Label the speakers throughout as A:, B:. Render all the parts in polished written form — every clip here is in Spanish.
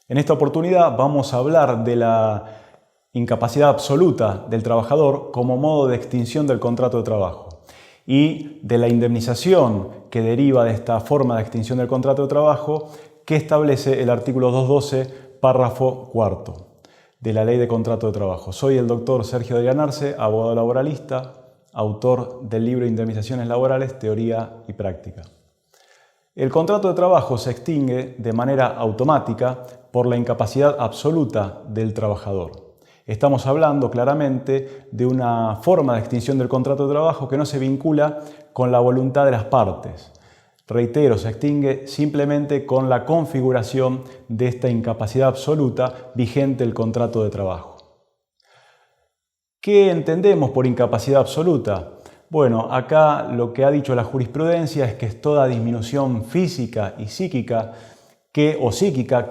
A: En esta oportunidad vamos a hablar de la incapacidad absoluta del trabajador como modo de extinción del contrato de trabajo y de la indemnización que deriva de esta forma de extinción del contrato de trabajo que establece el artículo 212, párrafo cuarto de la Ley de Contrato de Trabajo. Soy el doctor Sergio Adrián Arce, abogado laboralista, autor del libro Indemnizaciones Laborales, Teoría y Práctica. El contrato de trabajo se extingue de manera automática por la incapacidad absoluta del trabajador. Estamos hablando claramente de una forma de extinción del contrato de trabajo que no se vincula con la voluntad de las partes. Reitero, se extingue simplemente con la configuración de esta incapacidad absoluta vigente el contrato de trabajo. ¿Qué entendemos por incapacidad absoluta? Bueno, acá lo que ha dicho la jurisprudencia es que es toda disminución física y psíquica que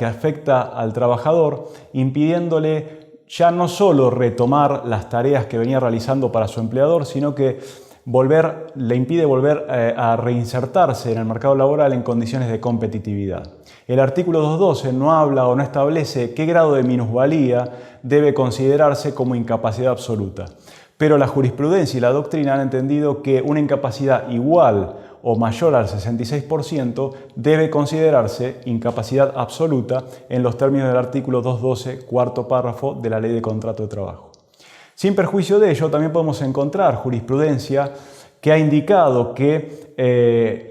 A: afecta al trabajador, impidiéndole ya no solo retomar las tareas que venía realizando para su empleador, sino que le impide volver a reinsertarse en el mercado laboral en condiciones de competitividad. El artículo 212 no habla o no establece qué grado de minusvalía debe considerarse como incapacidad absoluta. Pero la jurisprudencia y la doctrina han entendido que una incapacidad igual o mayor al 66% debe considerarse incapacidad absoluta en los términos del artículo 212, cuarto párrafo de la Ley de Contrato de Trabajo. Sin perjuicio de ello, también podemos encontrar jurisprudencia que ha indicado que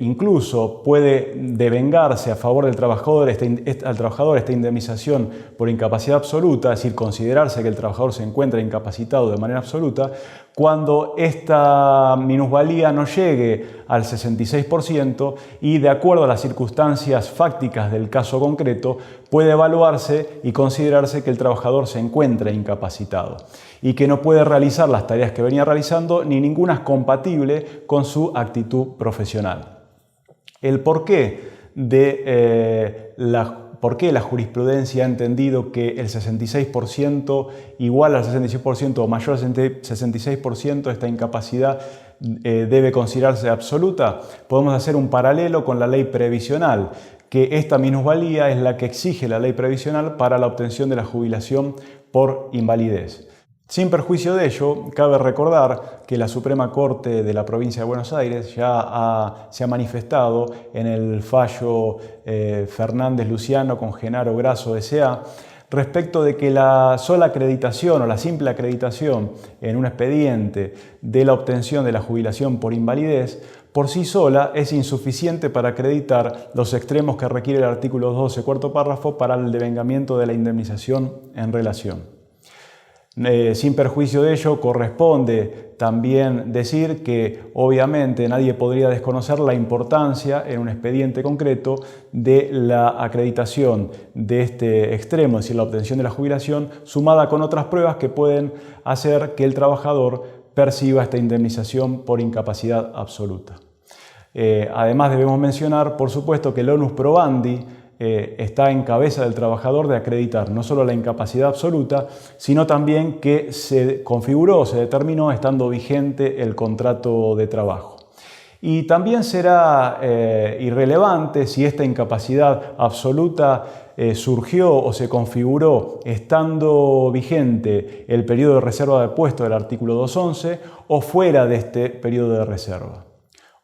A: incluso puede devengarse a favor del trabajador esta indemnización por incapacidad absoluta, es decir, considerarse que el trabajador se encuentra incapacitado de manera absoluta, cuando esta minusvalía no llegue al 66% y, de acuerdo a las circunstancias fácticas del caso concreto, puede evaluarse y considerarse que el trabajador se encuentra incapacitado y que no puede realizar las tareas que venía realizando, ni ninguna es compatible con su actitud profesional. El porqué la jurisprudencia ha entendido que el 66% igual al 66% o mayor al 66% esta incapacidad debe considerarse absoluta. Podemos hacer un paralelo con la ley previsional, que esta minusvalía es la que exige la ley previsional para la obtención de la jubilación por invalidez. Sin perjuicio de ello, cabe recordar que la Suprema Corte de la Provincia de Buenos Aires ya se ha manifestado en el fallo Fernández-Luciano con Genaro Grasso S.A. respecto de que la sola acreditación o la simple acreditación en un expediente de la obtención de la jubilación por invalidez por sí sola es insuficiente para acreditar los extremos que requiere el artículo 12, cuarto párrafo, para el devengamiento de la indemnización en relación. Sin perjuicio de ello, corresponde también decir que obviamente nadie podría desconocer la importancia en un expediente concreto de la acreditación de este extremo, es decir, la obtención de la jubilación, sumada con otras pruebas que pueden hacer que el trabajador perciba esta indemnización por incapacidad absoluta. Además debemos mencionar, por supuesto, que el onus probandi está en cabeza del trabajador de acreditar no solo la incapacidad absoluta, sino también que se configuró, se determinó estando vigente el contrato de trabajo. Y también será irrelevante si esta incapacidad absoluta surgió o se configuró estando vigente el periodo de reserva de puesto del artículo 211 o fuera de este periodo de reserva.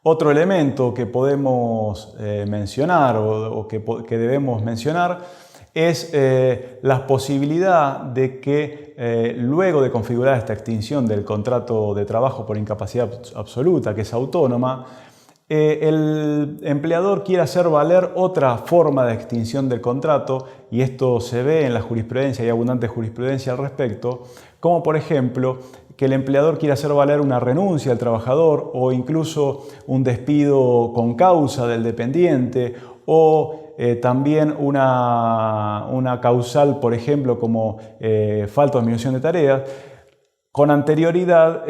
A: Otro elemento que podemos mencionar o que debemos mencionar es la posibilidad de que luego de configurar esta extinción del contrato de trabajo por incapacidad absoluta, que es autónoma, el empleador quiera hacer valer otra forma de extinción del contrato, y esto se ve en la jurisprudencia, hay abundante jurisprudencia al respecto, como por ejemplo que el empleador quiera hacer valer una renuncia al trabajador o incluso un despido con causa del dependiente o también una causal, por ejemplo, como falta o disminución de tareas, con anterioridad,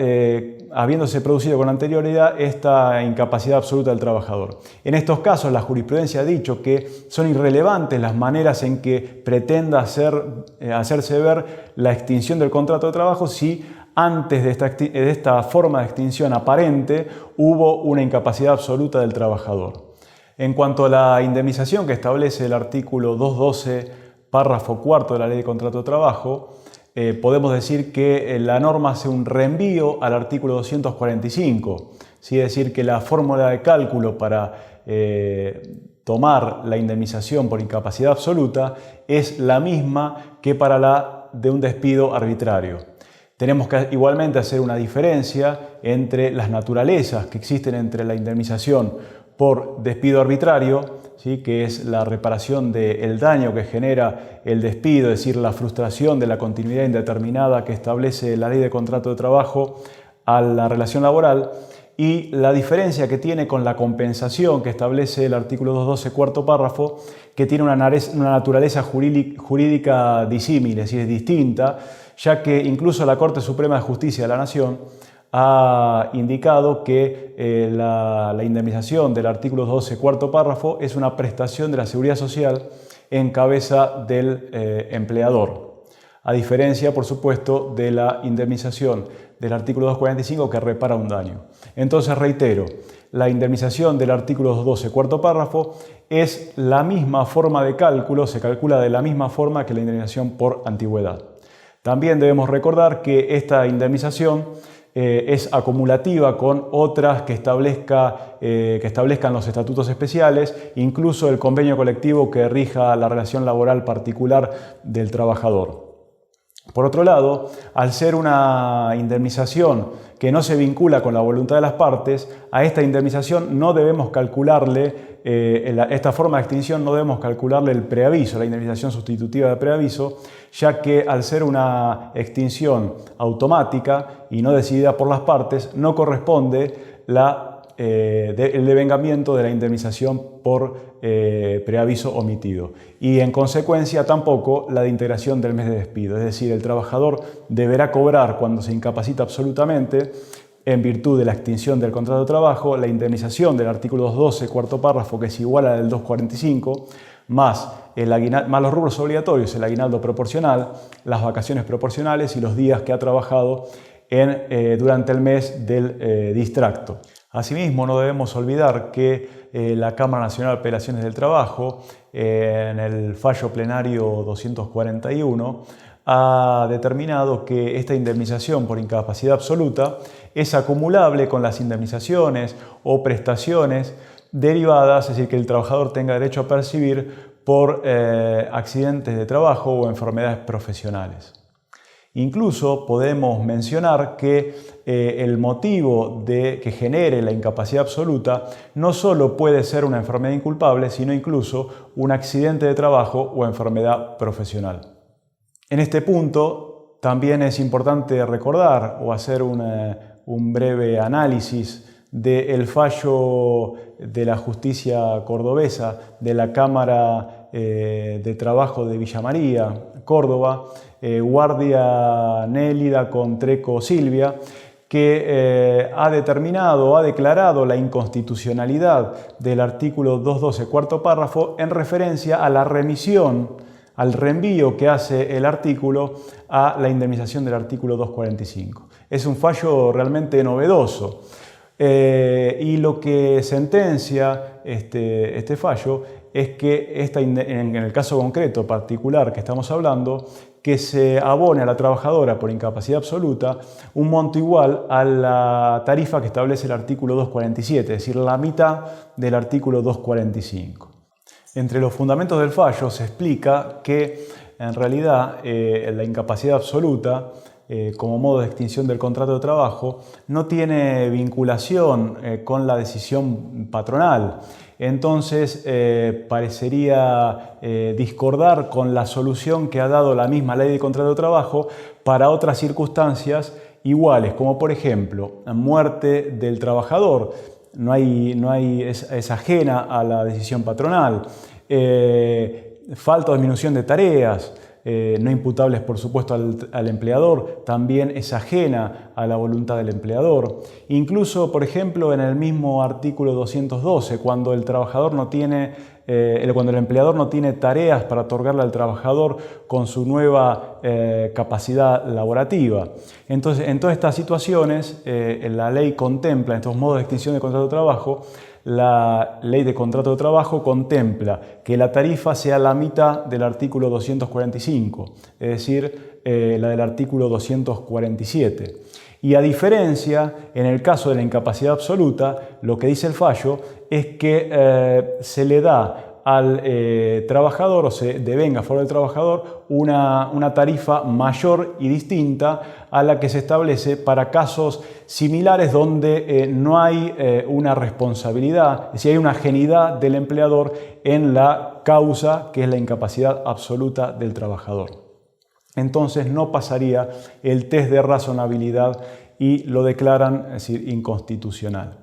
A: habiéndose producido con anterioridad esta incapacidad absoluta del trabajador. En estos casos, la jurisprudencia ha dicho que son irrelevantes las maneras en que pretenda hacerse ver la extinción del contrato de trabajo si antes de esta forma de extinción aparente hubo una incapacidad absoluta del trabajador. En cuanto a la indemnización que establece el artículo 212, párrafo cuarto de la Ley de Contrato de Trabajo, podemos decir que la norma hace un reenvío al artículo 245, ¿sí? Es decir, que la fórmula de cálculo para tomar la indemnización por incapacidad absoluta es la misma que para la de un despido arbitrario. Tenemos que igualmente hacer una diferencia entre las naturalezas que existen entre la indemnización por despido arbitrario, ¿sí? Que es la reparación del daño que genera el despido, es decir, la frustración de la continuidad indeterminada que establece la Ley de Contrato de Trabajo a la relación laboral, y la diferencia que tiene con la compensación que establece el artículo 212, cuarto párrafo, que tiene una naturaleza jurídica disímil, es decir, es distinta, ya que incluso la Corte Suprema de Justicia de la Nación ha indicado que la indemnización del artículo 12, cuarto párrafo, es una prestación de la Seguridad Social en cabeza del empleador, a diferencia, por supuesto, de la indemnización del artículo 245 que repara un daño. Entonces, reitero, la indemnización del artículo 212, cuarto párrafo, es la misma forma de cálculo, se calcula de la misma forma que la indemnización por antigüedad. También debemos recordar que esta indemnización es acumulativa con otras que establezcan los estatutos especiales, incluso el convenio colectivo que rija la relación laboral particular del trabajador. Por otro lado, al ser una indemnización que no se vincula con la voluntad de las partes, a esta indemnización no debemos calcularle, esta forma de extinción no debemos calcularle el preaviso, la indemnización sustitutiva de preaviso, ya que al ser una extinción automática y no decidida por las partes, no corresponde el devengamiento de la indemnización por preaviso omitido, y en consecuencia tampoco la de integración del mes de despido. Es decir, el trabajador deberá cobrar cuando se incapacita absolutamente, en virtud de la extinción del contrato de trabajo, la indemnización del artículo 212, cuarto párrafo, que es igual a la del 245, más los rubros obligatorios, el aguinaldo proporcional, las vacaciones proporcionales y los días que ha trabajado durante el mes del distracto. Asimismo, no debemos olvidar que la Cámara Nacional de Apelaciones del Trabajo, en el fallo plenario 241, ha determinado que esta indemnización por incapacidad absoluta es acumulable con las indemnizaciones o prestaciones derivadas, es decir, que el trabajador tenga derecho a percibir por accidentes de trabajo o enfermedades profesionales. Incluso podemos mencionar que el motivo que genere la incapacidad absoluta no solo puede ser una enfermedad inculpable, sino incluso un accidente de trabajo o enfermedad profesional. En este punto también es importante recordar o hacer un breve análisis del fallo de la justicia cordobesa de la Cámara de Trabajo de Villa María, Córdoba, Guardia Nélida con Treco Silvia, que ha declarado la inconstitucionalidad del artículo 212, cuarto párrafo, en referencia a la al reenvío que hace el artículo a la indemnización del artículo 245. Es un fallo realmente novedoso. Y lo que sentencia este fallo es que en el caso concreto particular que estamos hablando, que se abone a la trabajadora por incapacidad absoluta un monto igual a la tarifa que establece el artículo 247, es decir, la mitad del artículo 245. Entre los fundamentos del fallo se explica que en realidad la incapacidad absoluta como modo de extinción del contrato de trabajo no tiene vinculación con la decisión patronal. Entonces parecería discordar con la solución que ha dado la misma Ley de Contrato de Trabajo para otras circunstancias iguales, como por ejemplo muerte del trabajador, es ajena a la decisión patronal, falta o disminución de tareas, no imputables por supuesto al empleador, también es ajena a la voluntad del empleador. Incluso, por ejemplo, en el mismo artículo 212, cuando el empleador no tiene tareas para otorgarle al trabajador con su nueva capacidad laborativa. Entonces, en todas estas situaciones, la ley contempla, en estos modos de extinción de contrato de trabajo, La ley de contrato de trabajo contempla que la tarifa sea la mitad del artículo 245, es decir, la del artículo 247. Y a diferencia, en el caso de la incapacidad absoluta, lo que dice el fallo es que se le da al trabajador, o se devenga a favor del trabajador, una tarifa mayor y distinta a la que se establece para casos similares donde no hay una responsabilidad, es decir, hay una ajenidad del empleador en la causa que es la incapacidad absoluta del trabajador. Entonces no pasaría el test de razonabilidad y lo declaran, es decir, inconstitucional.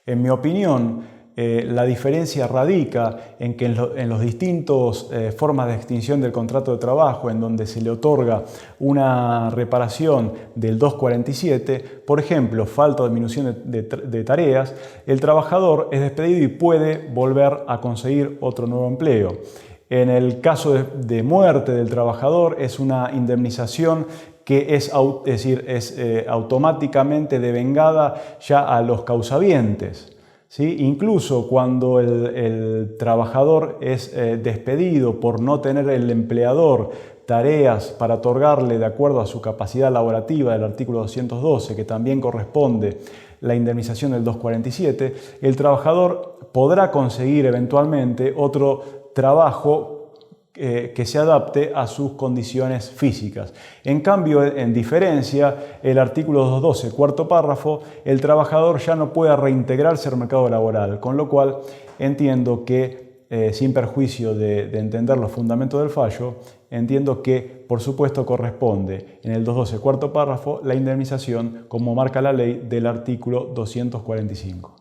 A: En mi opinión, la diferencia radica en que en los distintos formas de extinción del contrato de trabajo, en donde se le otorga una reparación del 247, por ejemplo, falta o disminución de tareas, el trabajador es despedido y puede volver a conseguir otro nuevo empleo. En el caso de muerte del trabajador es una indemnización que es automáticamente devengada ya a los causavientes, ¿sí? Incluso cuando el trabajador es despedido por no tener el empleador tareas para otorgarle de acuerdo a su capacidad laborativa del artículo 212, que también corresponde la indemnización del 247, el trabajador podrá conseguir eventualmente otro trabajo que se adapte a sus condiciones físicas. En cambio, en diferencia, el artículo 212, cuarto párrafo, el trabajador ya no puede reintegrarse al mercado laboral, con lo cual entiendo que, sin perjuicio de entender los fundamentos del fallo, entiendo que, por supuesto, corresponde en el 212, cuarto párrafo, la indemnización, como marca la ley, del artículo 245.